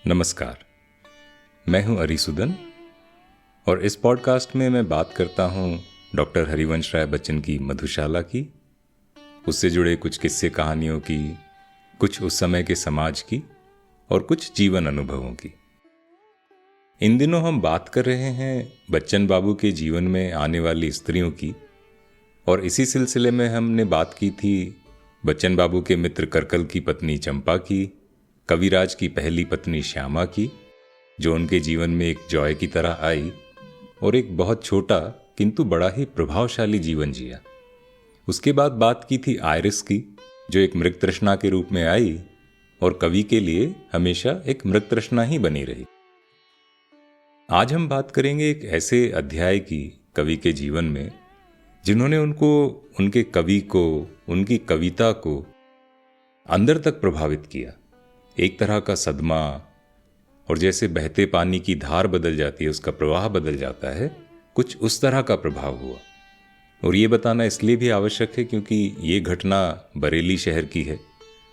नमस्कार, मैं हूं अरिसुदन और इस पॉडकास्ट में मैं बात करता हूं डॉक्टर हरिवंश राय बच्चन की मधुशाला की, उससे जुड़े कुछ किस्से कहानियों की, कुछ उस समय के समाज की और कुछ जीवन अनुभवों की। इन दिनों हम बात कर रहे हैं बच्चन बाबू के जीवन में आने वाली स्त्रियों की, और इसी सिलसिले में हमने बात की थी बच्चन बाबू के मित्र करकल की पत्नी चंपा की, कविराज की पहली पत्नी श्यामा की, जो उनके जीवन में एक जॉय की तरह आई और एक बहुत छोटा किंतु बड़ा ही प्रभावशाली जीवन जिया। उसके बाद बात की थी आयरिस की, जो एक मृग तृष्णा के रूप में आई और कवि के लिए हमेशा एक मृग तृष्णा ही बनी रही। आज हम बात करेंगे एक ऐसे अध्याय की कवि के जीवन में जिन्होंने उनको, उनके कवि को, उनकी कविता को अंदर तक प्रभावित किया। एक तरह का सदमा, और जैसे बहते पानी की धार बदल जाती है, उसका प्रवाह बदल जाता है, कुछ उस तरह का प्रभाव हुआ। और ये बताना इसलिए भी आवश्यक है क्योंकि ये घटना बरेली शहर की है,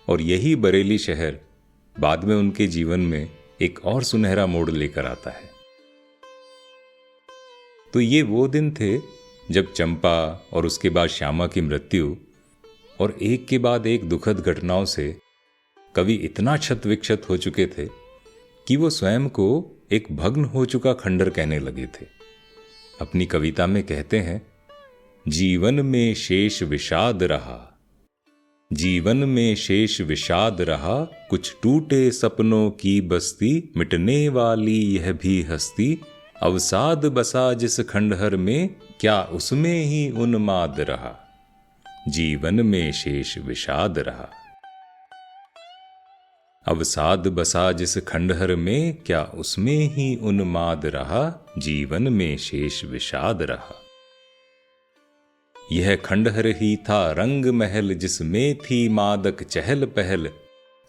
और यही बरेली शहर बाद में उनके जीवन में एक और सुनहरा मोड़ लेकर आता है। तो ये वो दिन थे जब चंपा और उसके बाद श्यामा की मृत्यु और एक के बाद एक दुखद घटनाओं से कवि इतना क्षत विक्षत हो चुके थे कि वो स्वयं को एक भग्न हो चुका खंडर कहने लगे थे। अपनी कविता में कहते हैं, जीवन में शेष विषाद रहा, जीवन में शेष विषाद रहा, कुछ टूटे सपनों की बस्ती, मिटने वाली यह भी हस्ती, अवसाद बसा जिस खंडहर में, क्या उसमें ही उन्माद रहा। जीवन में शेष विषाद रहा, अवसाद बसा जिस खंडहर में, क्या उसमें ही उन्माद रहा, जीवन में शेष विषाद रहा। यह खंडहर ही था रंग महल, जिसमें थी मादक चहल पहल,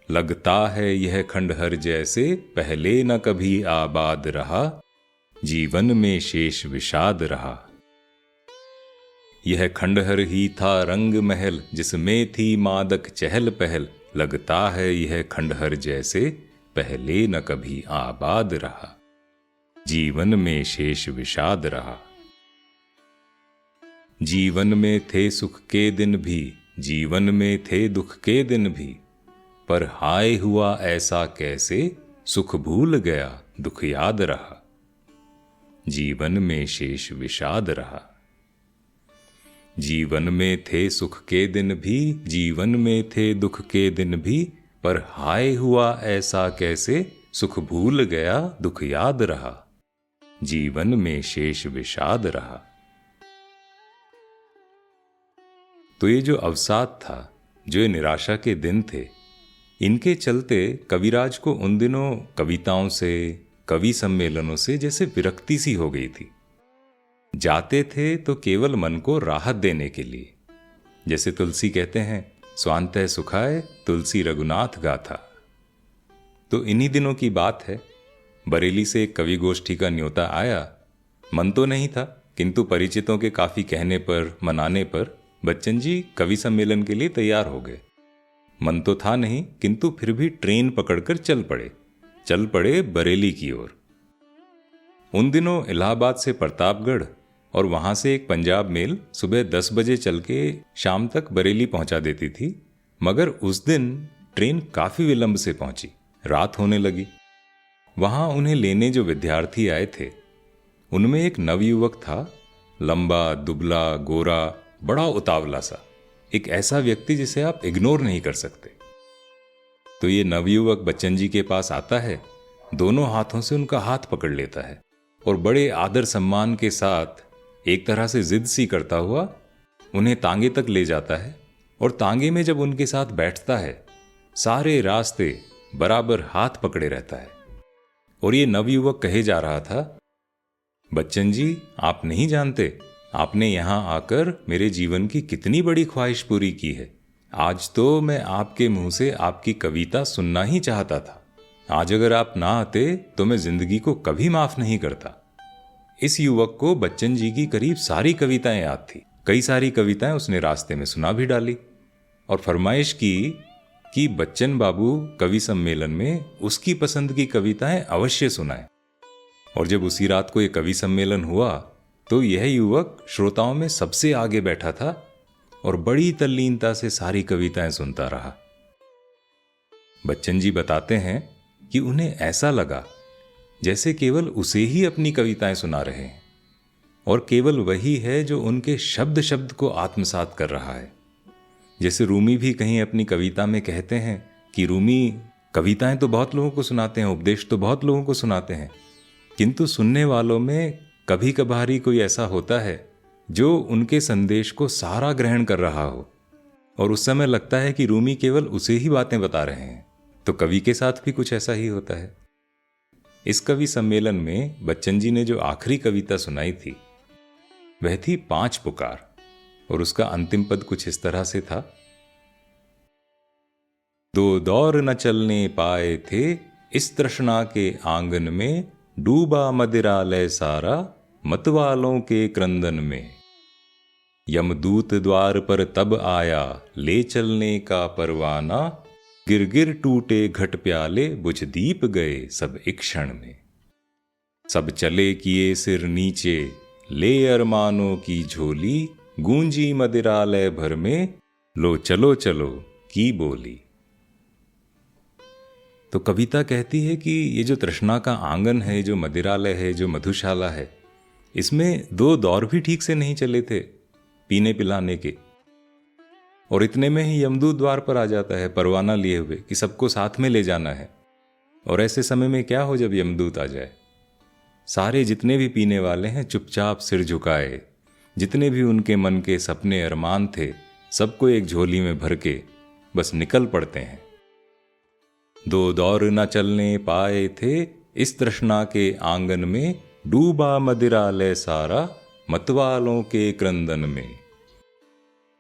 लगता है यह खंडहर जैसे पहले न कभी आबाद रहा, जीवन में शेष विषाद रहा। यह खंडहर ही था रंग महल, जिसमें थी मादक चहल पहल, लगता है यह खंडहर जैसे पहले न कभी आबाद रहा, जीवन में शेष विषाद रहा। जीवन में थे सुख के दिन भी, जीवन में थे दुख के दिन भी, पर हाय हुआ ऐसा कैसे, सुख भूल गया दुख याद रहा, जीवन में शेष विषाद रहा। जीवन में थे सुख के दिन भी, जीवन में थे दुख के दिन भी, पर हाय हुआ ऐसा कैसे, सुख भूल गया दुख याद रहा, जीवन में शेष विषाद रहा। तो ये जो अवसाद था, जो ये निराशा के दिन थे, इनके चलते कविराज को उन दिनों कविताओं से, कवि सम्मेलनों से जैसे विरक्ति सी हो गई थी। जाते थे तो केवल मन को राहत देने के लिए। जैसे तुलसी कहते हैं, स्वांतः सुखाय तुलसी रघुनाथ गाथा। तो इन्हीं दिनों की बात है, बरेली से एक कवि गोष्ठी का न्योता आया। मन तो नहीं था, किंतु परिचितों के काफी कहने पर, मनाने पर बच्चन जी कवि सम्मेलन के लिए तैयार हो गए। मन तो था नहीं, किंतु फिर भी ट्रेन पकड़कर चल पड़े बरेली की ओर। उन दिनों इलाहाबाद से प्रतापगढ़ और वहां से एक पंजाब मेल सुबह 10 बजे चल के शाम तक बरेली पहुंचा देती थी, मगर उस दिन ट्रेन काफी विलंब से पहुंची, रात होने लगी। वहां उन्हें लेने जो विद्यार्थी आए थे, उनमें एक नवयुवक था, लंबा, दुबला, गोरा, बड़ा उतावला सा, एक ऐसा व्यक्ति जिसे आप इग्नोर नहीं कर सकते। तो ये नवयुवक बच्चन जी के पास आता है, दोनों हाथों से उनका हाथ पकड़ लेता है और बड़े आदर सम्मान के साथ एक तरह से जिद सी करता हुआ उन्हें तांगे तक ले जाता है। और तांगे में जब उनके साथ बैठता है, सारे रास्ते बराबर हाथ पकड़े रहता है। और ये नवयुवक कहे जा रहा था, बच्चन जी आप नहीं जानते, आपने यहां आकर मेरे जीवन की कितनी बड़ी ख्वाहिश पूरी की है। आज तो मैं आपके मुंह से आपकी कविता सुनना ही चाहता था। आज अगर आप ना आते तो मैं जिंदगी को कभी माफ नहीं करता। इस युवक को बच्चन जी की करीब सारी कविताएं याद थी। कई सारी कविताएं उसने रास्ते में सुना भी डाली और फरमाइश की कि बच्चन बाबू कवि सम्मेलन में उसकी पसंद की कविताएं अवश्य सुनाएं। और जब उसी रात को यह कवि सम्मेलन हुआ तो यह युवक श्रोताओं में सबसे आगे बैठा था और बड़ी तल्लीनता से सारी कविताएं सुनता रहा। बच्चन जी बताते हैं कि उन्हें ऐसा लगा जैसे केवल उसे ही अपनी कविताएं सुना रहे हैं और केवल वही है जो उनके शब्द शब्द को आत्मसात कर रहा है। जैसे रूमी भी कहीं अपनी कविता में कहते हैं कि रूमी कविताएं तो बहुत लोगों को सुनाते हैं, उपदेश तो बहुत लोगों को सुनाते हैं, किंतु सुनने वालों में कभी कभार ही कोई ऐसा होता है जो उनके संदेश को सारा ग्रहण कर रहा हो और उस समय लगता है कि रूमी केवल उसे ही बातें बता रहे हैं। तो कवि के साथ भी कुछ ऐसा ही होता है। इस कवि सम्मेलन में बच्चन जी ने जो आखिरी कविता सुनाई थी वह थी 5 पुकार और उसका अंतिम पद कुछ इस तरह से था। 2 दौर न चलने पाए थे इस तृष्णा के आंगन में, डूबा मदिरालय सारा मतवालों के क्रंदन में। यमदूत द्वार पर तब आया ले चलने का परवाना, गिर गिर टूटे घट प्याले बुझ दीप गए सब एक क्षण में। सब चले किए सिर नीचे ले अरमानों की झोली, गूंजी मदिरालय भर में लो चलो चलो की बोली। तो कविता कहती है कि ये जो तृष्णा का आंगन है, जो मदिरालय है, जो मधुशाला है, इसमें 2 दौर भी ठीक से नहीं चले थे पीने पिलाने के। और इतने में ही यमदूत द्वार पर आ जाता है परवाना लिए हुए कि सबको साथ में ले जाना है। और ऐसे समय में क्या हो जब यमदूत आ जाए, सारे जितने भी पीने वाले हैं चुपचाप सिर झुकाए, जितने भी उनके मन के सपने अरमान थे सबको एक झोली में भर के बस निकल पड़ते हैं। 2 दौर न चलने पाए थे इस तृष्णा के आंगन में, डूबा मदिरालय सारा मतवालों के क्रंदन में।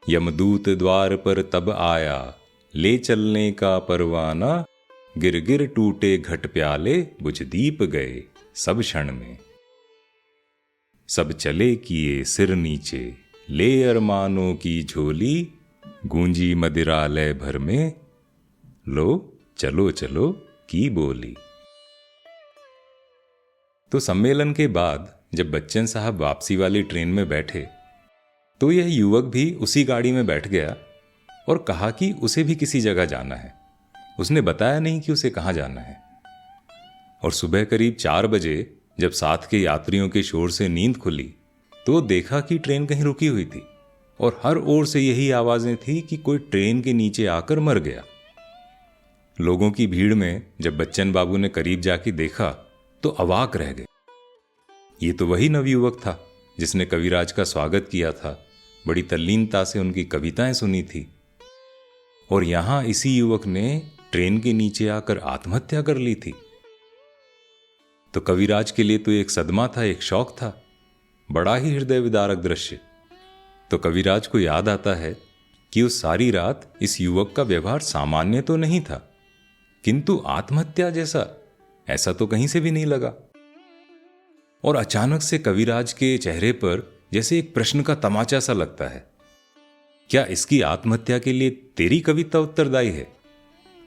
यमदूत द्वार पर तब आया ले चलने का परवाना, गिर गिर टूटे घट प्याले बुझ दीप गए सब क्षण में। सब चले किए सिर नीचे ले अरमानों की झोली, गूंजी मदिरालय भर में लो चलो चलो की बोली। तो सम्मेलन के बाद जब बच्चन साहब वापसी वाली ट्रेन में बैठे तो यह युवक भी उसी गाड़ी में बैठ गया और कहा कि उसे भी किसी जगह जाना है। उसने बताया नहीं कि उसे कहां जाना है। और सुबह करीब 4 बजे जब साथ के यात्रियों के शोर से नींद खुली तो देखा कि ट्रेन कहीं रुकी हुई थी और हर ओर से यही आवाजें थी कि कोई ट्रेन के नीचे आकर मर गया। लोगों की भीड़ में जब बच्चन बाबू ने करीब जाके देखा तो अवाक रह गए। ये तो वही नवयुवक था जिसने कविराज का स्वागत किया था, बड़ी तल्लीनता से उनकी कविताएं सुनी थी। और यहां इसी युवक ने ट्रेन के नीचे आकर आत्महत्या कर ली थी। तो कविराज के लिए तो एक सदमा था, एक शौक था, बड़ा ही हृदय विदारक दृश्य। तो कविराज को याद आता है कि उस सारी रात इस युवक का व्यवहार सामान्य तो नहीं था, किंतु आत्महत्या जैसा ऐसा तो कहीं से भी नहीं लगा। और अचानक से कविराज के चेहरे पर जैसे एक प्रश्न का तमाचा सा लगता है, क्या इसकी आत्महत्या के लिए तेरी कविता उत्तरदायी है?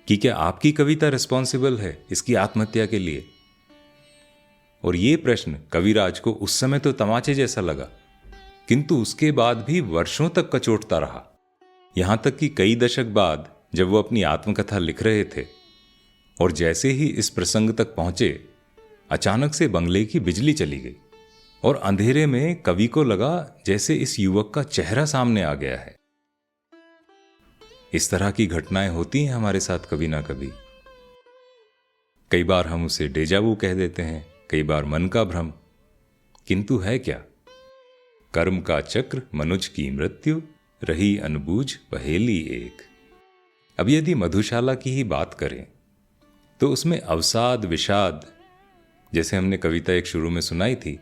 कि क्या आपकी कविता रिस्पॉन्सिबल है इसकी आत्महत्या के लिए? और ये प्रश्न कविराज को उस समय तो तमाचे जैसा लगा, किंतु उसके बाद भी वर्षों तक कचोटता रहा। यहां तक कि कई दशक बाद जब वो अपनी आत्मकथा लिख रहे थे और जैसे ही इस प्रसंग तक पहुंचे, अचानक से बंगले की बिजली चली गई और अंधेरे में कवि को लगा जैसे इस युवक का चेहरा सामने आ गया है। इस तरह की घटनाएं होती हैं हमारे साथ कभी ना कभी। कई बार हम उसे डेजावू कह देते हैं, कई बार मन का भ्रम, किंतु है क्या? कर्म का चक्र, मनुज की मृत्यु, रही अनबूझ पहेली एक। अब यदि मधुशाला की ही बात करें तो उसमें अवसाद, विषाद, जैसे हमने कविता एक शुरू में सुनाई थी,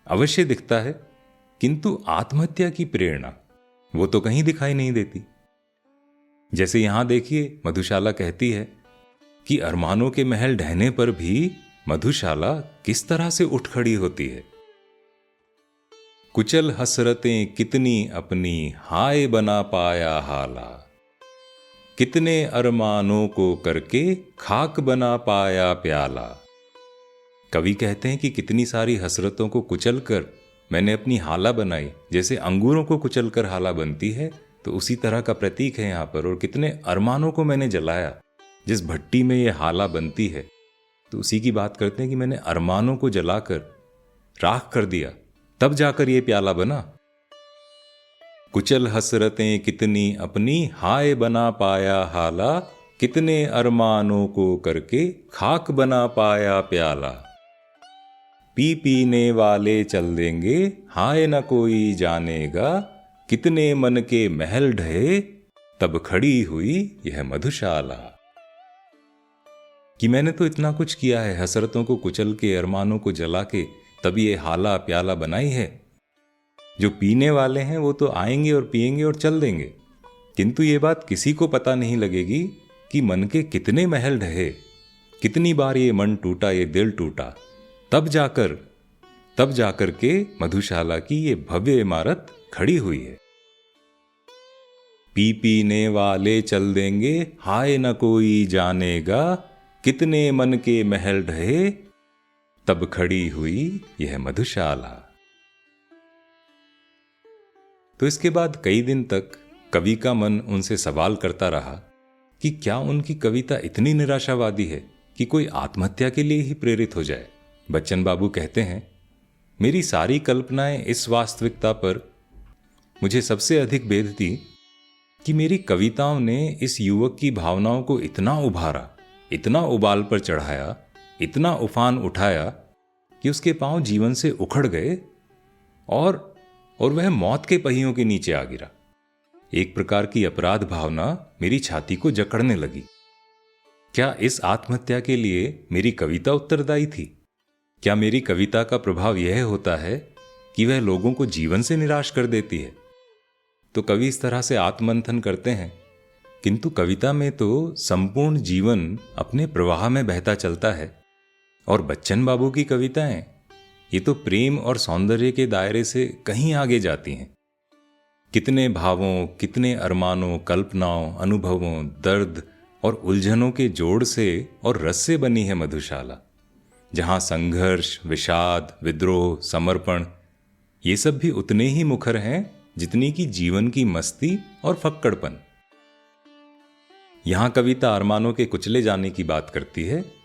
अवश्य दिखता है, किंतु आत्महत्या की प्रेरणा वो तो कहीं दिखाई नहीं देती। जैसे यहां देखिए, मधुशाला कहती है कि अरमानों के महल ढहने पर भी मधुशाला किस तरह से उठ खड़ी होती है। कुचल हसरतें कितनी अपनी, हाय बना पाया हाला, कितने अरमानों को करके खाक बना पाया प्याला। कवि कहते हैं कि कितनी सारी हसरतों को कुचल कर मैंने अपनी हाला बनाई। जैसे अंगूरों को कुचल कर हाला बनती है, तो उसी तरह का प्रतीक है यहाँ पर। और कितने अरमानों को मैंने जलाया। जिस भट्टी में ये हाला बनती है, तो उसी की बात करते हैं कि मैंने अरमानों को जलाकर राख कर दिया, तब जाकर ये प्याला बना। कुचल हसरतें कितनी अपनी, हाय बना पाया हाला। कितने अरमानों को करके खाक बना पाया प्याला। पी पीने वाले चल देंगे, हाय न कोई जानेगा। कितने मन के महल ढहे, तब खड़ी हुई यह मधुशाला। कि मैंने तो इतना कुछ किया है, हसरतों को कुचल के, अरमानों को जला के, तब ये हाला प्याला बनाई है। जो पीने वाले हैं वो तो आएंगे और पिएंगे और चल देंगे, किंतु ये बात किसी को पता नहीं लगेगी कि मन के कितने महल ढहे, कितनी बार ये मन टूटा, ये दिल टूटा, तब जाकर के मधुशाला की ये भव्य इमारत खड़ी हुई है। पी पीने वाले चल देंगे, हाय न कोई जानेगा। कितने मन के महल ढहे, तब खड़ी हुई यह मधुशाला। तो इसके बाद कई दिन तक कवि का मन उनसे सवाल करता रहा कि क्या उनकी कविता इतनी निराशावादी है कि कोई आत्महत्या के लिए ही प्रेरित हो जाए। बच्चन बाबू कहते हैं, मेरी सारी कल्पनाएं इस वास्तविकता पर मुझे सबसे अधिक बेधती कि मेरी कविताओं ने इस युवक की भावनाओं को इतना उभारा, इतना उबाल पर चढ़ाया, इतना उफान उठाया कि उसके पांव जीवन से उखड़ गए और वह मौत के पहियों के नीचे आ गिरा। एक प्रकार की अपराध भावना मेरी छाती को जकड़ने लगी। क्या इस आत्महत्या के लिए मेरी कविता उत्तरदायी थी? क्या मेरी कविता का प्रभाव यह होता है कि वह लोगों को जीवन से निराश कर देती है? तो कवि इस तरह से आत्ममंथन करते हैं, किंतु कविता में तो संपूर्ण जीवन अपने प्रवाह में बहता चलता है। और बच्चन बाबू की कविताएं ये तो प्रेम और सौंदर्य के दायरे से कहीं आगे जाती हैं। कितने भावों, कितने अरमानों, कल्पनाओं, अनुभवों, दर्द और उलझनों के जोड़ से और रस से बनी है मधुशाला, जहां संघर्ष, विषाद, विद्रोह, समर्पण ये सब भी उतने ही मुखर हैं जितनी की जीवन की मस्ती और फक्कड़पन। यहां कविता अरमानों के कुचले जाने की बात करती है,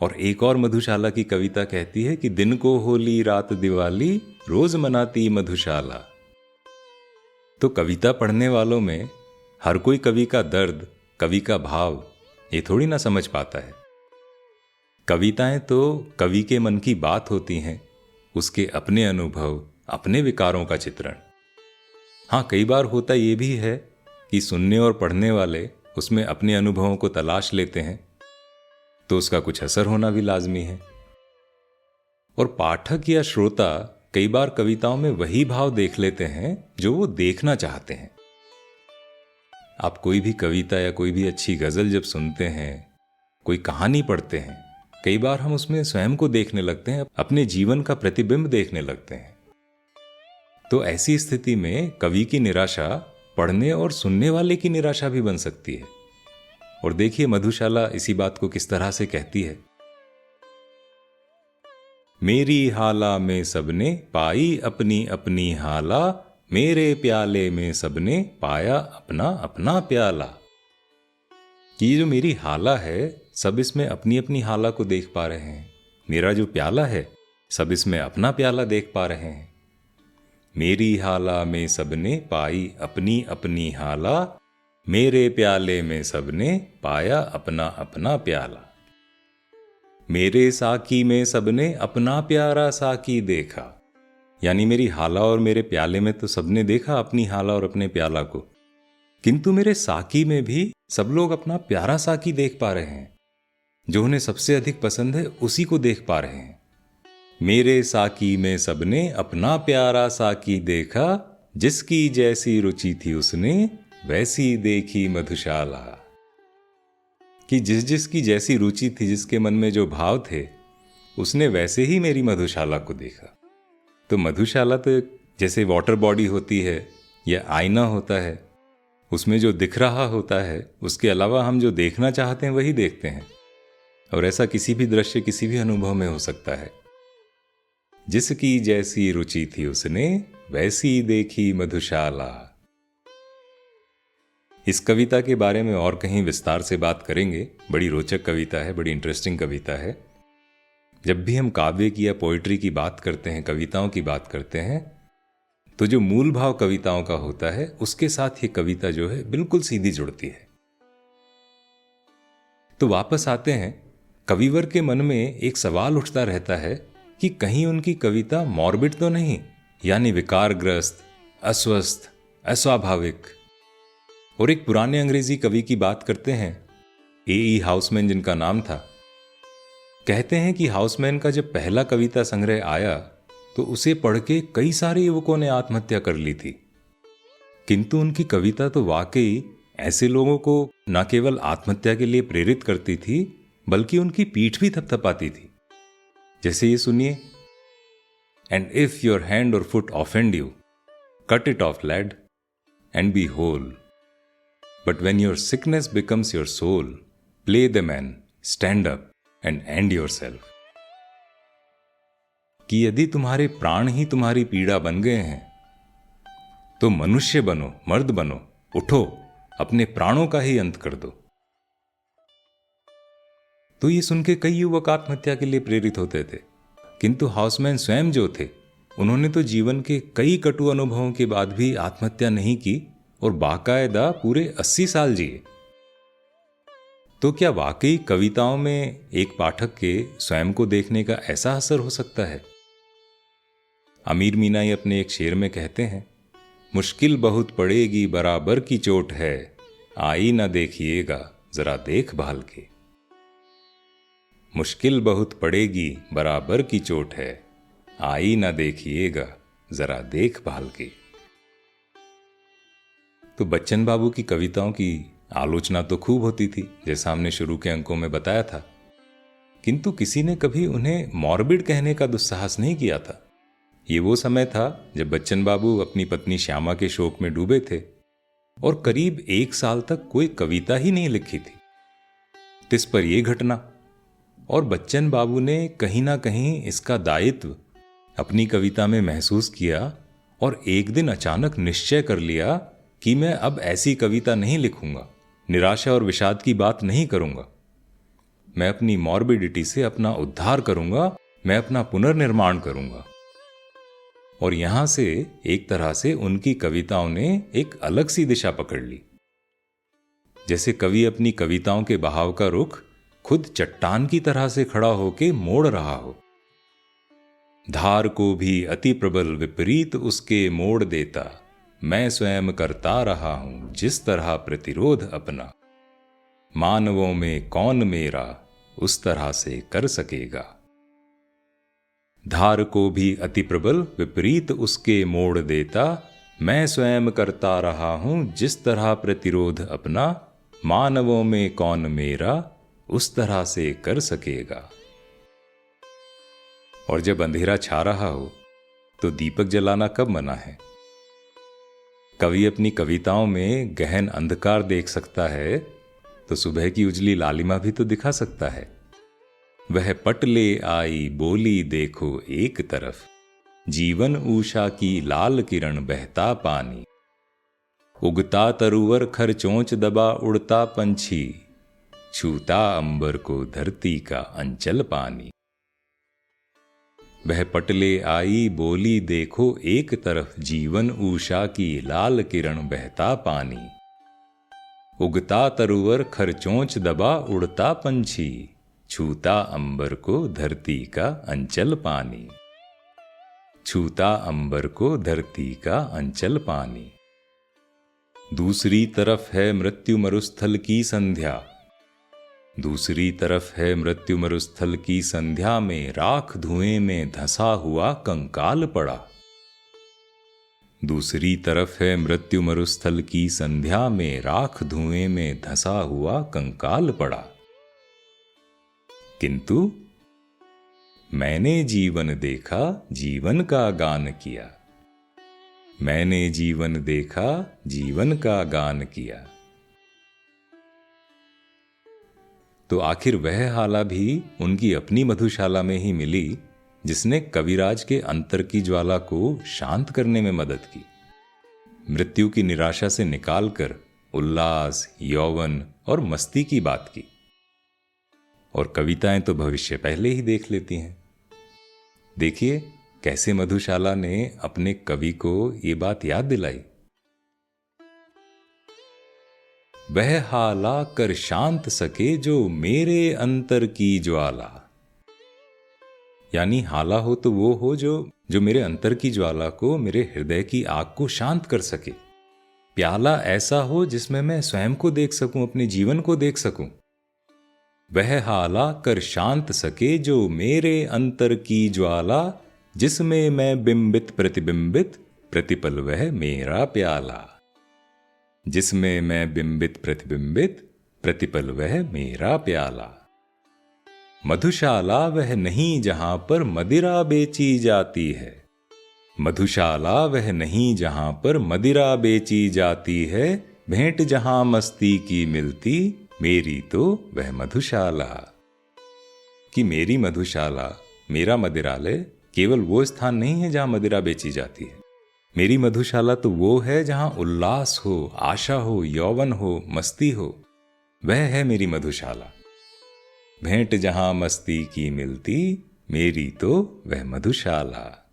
और एक और मधुशाला की कविता कहती है कि दिन को होली, रात दिवाली, रोज मनाती मधुशाला। तो कविता पढ़ने वालों में हर कोई कवि का दर्द, कवि का भाव ये थोड़ी ना समझ पाता है। कविताएं तो कवि के मन की बात होती हैं, उसके अपने अनुभव, अपने विकारों का चित्रण। हाँ, कई बार होता ये भी है कि सुनने और पढ़ने वाले उसमें अपने अनुभवों को तलाश लेते हैं, तो उसका कुछ असर होना भी लाजमी है। और पाठक या श्रोता कई बार कविताओं में वही भाव देख लेते हैं जो वो देखना चाहते हैं। आप कोई भी कविता या कोई भी अच्छी गजल जब सुनते हैं, कोई कहानी पढ़ते हैं, कई बार हम उसमें स्वयं को देखने लगते हैं, अपने जीवन का प्रतिबिंब देखने लगते हैं। तो ऐसी स्थिति में कवि की निराशा पढ़ने और सुनने वाले की निराशा भी बन सकती है। और देखिए मधुशाला इसी बात को किस तरह से कहती है। मेरी हाला में सबने पाई अपनी अपनी हाला, मेरे प्याले में सबने पाया अपना अपना प्याला। कि ये जो मेरी हाला है, सब इसमें अपनी अपनी हाला को देख पा रहे हैं। मेरा जो प्याला है, सब इसमें अपना प्याला देख पा रहे हैं। मेरी हाला में सबने पाई अपनी अपनी हाला, मेरे प्याले में सबने पाया अपना अपना प्याला। मेरे साकी में सबने अपना प्यारा साकी देखा। यानी मेरी हाला और मेरे प्याले में तो सबने देखा अपनी हाला और अपने प्याला को, किंतु मेरे साकी में भी सब लोग अपना प्यारा साकी देख पा रहे हैं। जो उन्हें सबसे अधिक पसंद है उसी को देख पा रहे हैं। मेरे साकी में सबने अपना प्यारा साकी देखा, जिसकी जैसी रुचि थी उसने वैसी देखी मधुशाला। कि जिस जिसकी जैसी रुचि थी, जिसके मन में जो भाव थे, उसने वैसे ही मेरी मधुशाला को देखा। तो मधुशाला तो जैसे वाटर बॉडी होती है या आईना होता है, उसमें जो दिख रहा होता है उसके अलावा हम जो देखना चाहते हैं वही देखते हैं। और ऐसा किसी भी दृश्य किसी भी अनुभव में हो सकता है। जिसकी जैसी रुचि थी उसने वैसी देखी मधुशाला। इस कविता के बारे में और कहीं विस्तार से बात करेंगे। बड़ी रोचक कविता है, बड़ी इंटरेस्टिंग कविता है। जब भी हम काव्य की या पोइट्री की बात करते हैं, कविताओं की बात करते हैं, तो जो मूल भाव कविताओं का होता है उसके साथ ये कविता जो है बिल्कुल सीधी जुड़ती है। तो वापस आते हैं। कविवर के मन में एक सवाल उठता रहता है कि कहीं उनकी कविता मॉर्बिड तो नहीं, यानी विकारग्रस्त, अस्वस्थ, अस्वाभाविक। और एक पुराने अंग्रेजी कवि की बात करते हैं, ए हाउसमैन जिनका नाम था। कहते हैं कि हाउसमैन का जब पहला कविता संग्रह आया तो उसे पढ़ के कई सारे युवकों ने आत्महत्या कर ली थी। किंतु उनकी कविता तो वाकई ऐसे लोगों को न केवल आत्महत्या के लिए प्रेरित करती थी, बल्कि उनकी पीठ भी थपथपाती थी। जैसे ये सुनिए, and if your hand or foot offend you, cut it off lad and be whole, but when your sickness becomes your soul, play the man, stand up and end yourself. कि यदि तुम्हारे प्राण ही तुम्हारी पीड़ा बन गए हैं तो मनुष्य बनो, मर्द बनो, उठो, अपने प्राणों का ही अंत कर दो। तो ये सुन के कई युवक आत्महत्या के लिए प्रेरित होते थे। किंतु हाउसमैन स्वयं जो थे, उन्होंने तो जीवन के कई कटु अनुभवों के बाद भी आत्महत्या नहीं की और बाकायदा पूरे 80 साल जिए। तो क्या वाकई कविताओं में एक पाठक के स्वयं को देखने का ऐसा असर हो सकता है? अमीर मीनाई अपने एक शेर में कहते हैं, मुश्किल बहुत पड़ेगी बराबर की चोट है, आई ना देखिएगा जरा देखभाल के। मुश्किल बहुत पड़ेगी बराबर की चोट है, आई ना देखिएगा जरा देखभाल के। तो बच्चन बाबू की कविताओं की आलोचना तो खूब होती थी, जैसा हमने शुरू के अंकों में बताया था। किंतु किसी ने कभी उन्हें मॉर्बिड कहने का दुस्साहस नहीं किया था। ये वो समय था जब बच्चन बाबू अपनी पत्नी श्यामा के शोक में डूबे थे और करीब 1 साल तक कोई कविता ही नहीं लिखी थी। तिस पर यह घटना, और बच्चन बाबू ने कहीं ना कहीं इसका दायित्व अपनी कविता में महसूस किया और एक दिन अचानक निश्चय कर लिया कि मैं अब ऐसी कविता नहीं लिखूंगा, निराशा और विषाद की बात नहीं करूंगा। मैं अपनी मॉर्बिडिटी से अपना उद्धार करूंगा, मैं अपना पुनर्निर्माण करूंगा। और यहां से एक तरह से उनकी कविताओं ने एक अलग सी दिशा पकड़ ली। जैसे कवि अपनी कविताओं के बहाव का रुख खुद चट्टान की तरह से खड़ा होके मोड़ रहा हो। धार को भी अति प्रबल विपरीत उसके मोड़ देता, मैं स्वयं करता रहा हूं जिस तरह प्रतिरोध अपना, मानवों में कौन मेरा उस तरह से कर सकेगा। धार को भी अति प्रबल विपरीत उसके मोड़ देता, मैं स्वयं करता रहा हूं जिस तरह प्रतिरोध अपना, मानवों में कौन मेरा उस तरह से कर सकेगा। और जब अंधेरा छा रहा हो तो दीपक जलाना कब मना है? कवि अपनी कविताओं में गहन अंधकार देख सकता है तो सुबह की उजली लालिमा भी तो दिखा सकता है। वह पट ले आई बोली देखो एक तरफ, जीवन ऊषा की लाल किरण बहता पानी, उगता तरुवर खर चोंच दबा उड़ता पंछी, छूता अंबर को धरती का अंचल पानी। वह पटले आई बोली देखो एक तरफ, जीवन ऊषा की लाल किरण बहता पानी, उगता तरुवर खर चोंच दबा उड़ता पंछी, छूता अंबर को धरती का अंचल पानी, छूता अंबर को धरती का अंचल पानी। दूसरी तरफ है मृत्यु मरुस्थल की संध्या, दूसरी तरफ है मृत्यु मरुस्थल की संध्या में राख धुएं में धंसा हुआ कंकाल पड़ा। दूसरी तरफ है मृत्यु मरुस्थल की संध्या में राख धुएं में धंसा हुआ कंकाल पड़ा। किंतु मैंने जीवन देखा, जीवन का गान किया, मैंने जीवन देखा, जीवन का गान किया। तो आखिर वह हाला भी उनकी अपनी मधुशाला में ही मिली जिसने कविराज के अंतर की ज्वाला को शांत करने में मदद की, मृत्यु की निराशा से निकालकर उल्लास, यौवन और मस्ती की बात की। और कविताएं तो भविष्य पहले ही देख लेती हैं। देखिए कैसे मधुशाला ने अपने कवि को ये बात याद दिलाई। वह हाला कर शांत सके जो मेरे अंतर की ज्वाला। यानी हाला हो तो वो हो जो मेरे अंतर की ज्वाला को, मेरे हृदय की आग को शांत कर सके। प्याला ऐसा हो जिसमें मैं स्वयं को देख सकूं, अपने जीवन को देख सकूं। वह हाला कर शांत सके जो मेरे अंतर की ज्वाला, जिसमें मैं बिंबित प्रतिबिंबित, प्रतिपल वह मेरा प्याला। जिसमें मैं बिंबित प्रतिबिंबित, प्रतिपल वह मेरा प्याला। मधुशाला वह नहीं जहां पर मदिरा बेची जाती है। मधुशाला वह नहीं जहां पर मदिरा बेची जाती है। भेंट जहां मस्ती की मिलती, मेरी तो वह मधुशाला। कि मेरी मधुशाला, मेरा मदिरालय केवल वो स्थान नहीं है जहां मदिरा बेची जाती है। मेरी मधुशाला तो वो है जहां उल्लास हो, आशा हो, यौवन हो, मस्ती हो। वह है मेरी मधुशाला। भेंट जहां मस्ती की मिलती, मेरी तो वह मधुशाला।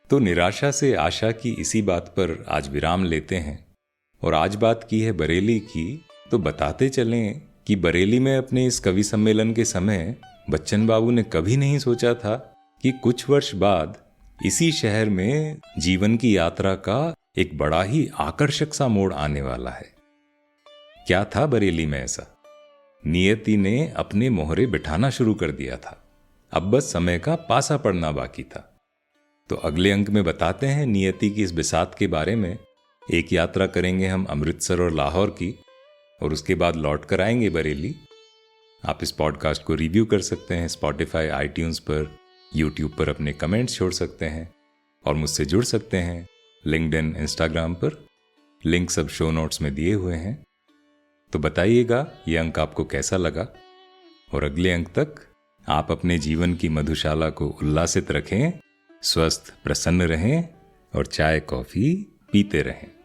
तो निराशा से आशा की इसी बात पर आज विराम लेते हैं। और आज बात की है बरेली की, तो बताते चलें कि बरेली में अपने इस कवि सम्मेलन के समय बच्चन बाबू ने कभी नहीं सोचा था कि कुछ वर्ष बाद इसी शहर में जीवन की यात्रा का एक बड़ा ही आकर्षक सा मोड़ आने वाला है। क्या था बरेली में ऐसा? नियति ने अपने मोहरे बिठाना शुरू कर दिया था। अब बस समय का पासा पड़ना बाकी था। तो अगले अंक में बताते हैं नियति की इस बिसात के बारे में। एक यात्रा करेंगे हम अमृतसर और लाहौर की, और उसके बाद लौट कर आएंगे बरेली। आप इस पॉडकास्ट को रिव्यू कर सकते हैं स्पॉटिफाई, आईट्यून्स पर, यूट्यूब पर अपने कमेंट्स छोड़ सकते हैं और मुझसे जुड़ सकते हैं लिंक्डइन, इंस्टाग्राम पर। लिंक सब शो नोट्स में दिए हुए हैं। तो बताइएगा ये अंक आपको कैसा लगा। और अगले अंक तक आप अपने जीवन की मधुशाला को उल्लासित रखें, स्वस्थ प्रसन्न रहें और चाय कॉफी पीते रहें।